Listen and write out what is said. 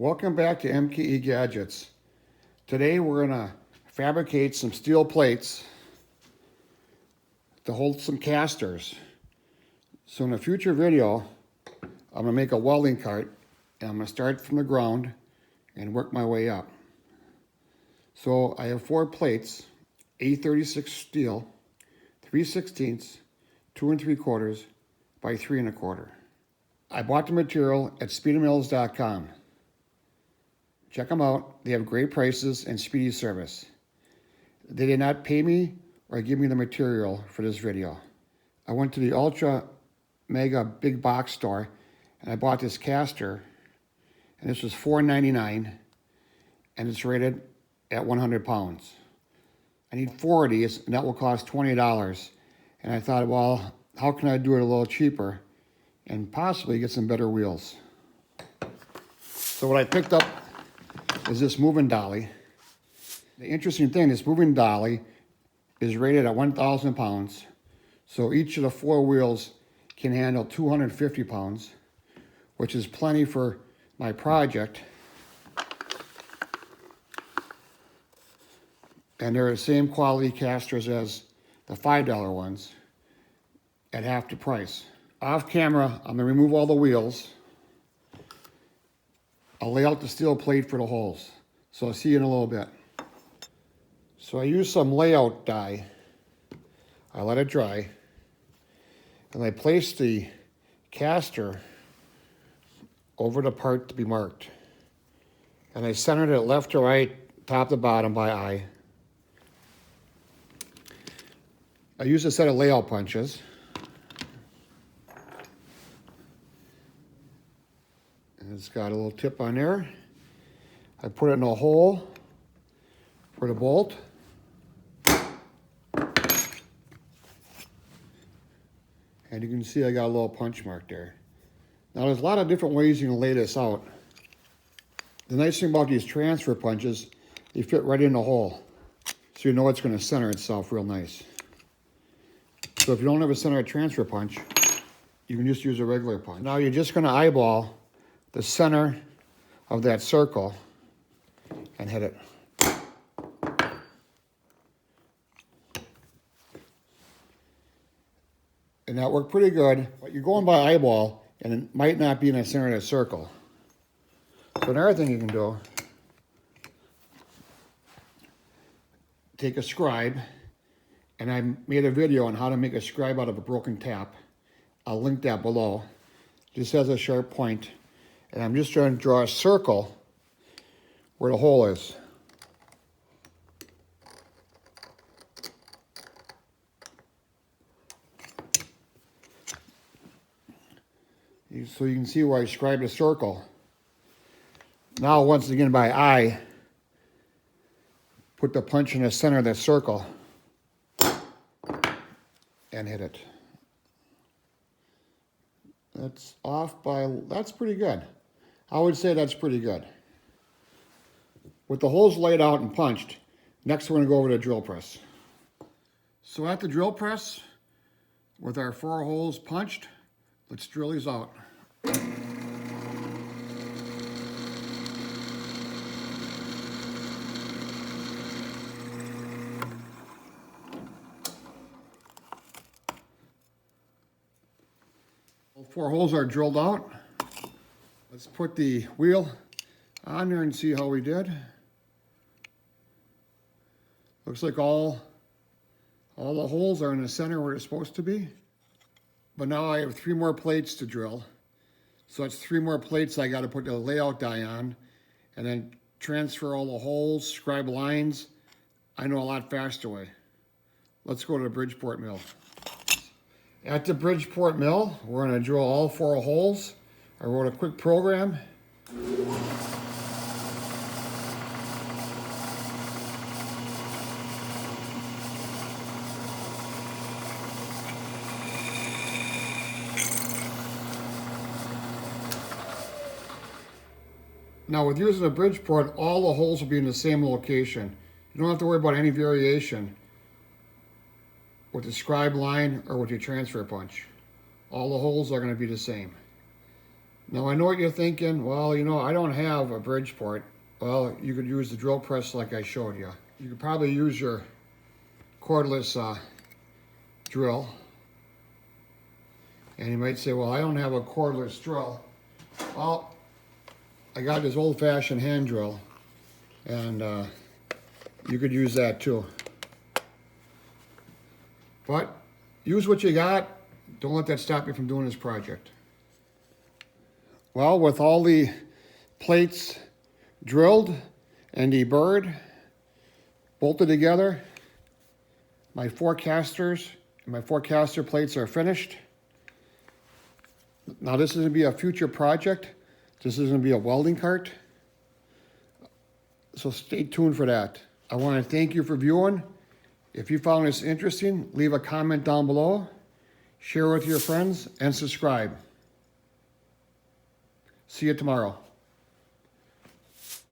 Welcome back to MKE Gadgets. Today we're going to fabricate some steel plates to hold some casters. So in a future video, I'm going to make a welding cart and I'm going to start from the ground and work my way up. So I have 4 plates, A36 steel, 3/16, 2 3/4 by 3 1/4. I bought the material at speedofmills.com. Check them out. They have great prices and speedy service. They did not pay me or give me the material for this video. I went to the Ultra Mega Big Box store and I bought this caster, and this was $4.99 and it's rated at 100 pounds. I need 4 of these and that will cost $20. And I thought, well, how can I do it a little cheaper and possibly get some better wheels? So what I picked up is this moving dolly. The interesting thing, this moving dolly is rated at 1,000 pounds. So each of the 4 wheels can handle 250 pounds, which is plenty for my project. And they're the same quality casters as the $5 ones at half the price. Off camera, I'm gonna remove all the wheels. I'll lay out the steel plate for the holes. So I'll see you in a little bit. So I use some layout dye. I let it dry. And I place the caster over the part to be marked. And I centered it left to right, top to bottom by eye. I use a set of layout punches. And it's got a little tip on there. I put it in a hole for the bolt. And you can see I got a little punch mark there. Now there's a lot of different ways you can lay this out. The nice thing about these transfer punches, they fit right in the hole. So you know it's going to center itself real nice. So if you don't have a center transfer punch, you can just use a regular punch. Now you're just going to eyeball the center of that circle and hit it. And that worked pretty good, but you're going by eyeball and it might not be in the center of that circle. So another thing you can do, take a scribe, and I made a video on how to make a scribe out of a broken tap. I'll link that below. Just has a sharp point. And I'm just trying to draw a circle where the hole is. So you can see where I scribed a circle. Now, once again, by eye, put the punch in the center of that circle and hit it. That's off by, that's pretty good. I would say that's pretty good. With the holes laid out and punched, next we're going to go over to the drill press. So at the drill press, with our 4 holes punched, let's drill these out. All 4 holes are drilled out. Let's put the wheel on there and see how we did. Looks like all the holes are in the center where they're supposed to be. But now I have 3 more plates to drill. So it's 3 more plates I got to put the layout die on and then transfer all the holes, scribe lines. I know a lot faster way. Let's go to the Bridgeport mill. At the Bridgeport mill, we're going to drill all 4 holes. I wrote a quick program. Now with using a Bridgeport, all the holes will be in the same location. You don't have to worry about any variation with the scribe line or with your transfer punch. All the holes are going to be the same. Now I know what you're thinking, well, you know, I don't have a Bridgeport. Well, you could use the drill press like I showed you. You could probably use your cordless drill. And you might say, well, I don't have a cordless drill. Well, I got this old-fashioned hand drill, and you could use that too. But use what you got. Don't let that stop you from doing this project. Well, with all the plates drilled and deburred, bolted together, my four casters and my four caster plates are finished. Now this is going to be a future project. This is going to be a welding cart. So stay tuned for that. I want to thank you for viewing. If you found this interesting, leave a comment down below, share with your friends, and subscribe. See you tomorrow.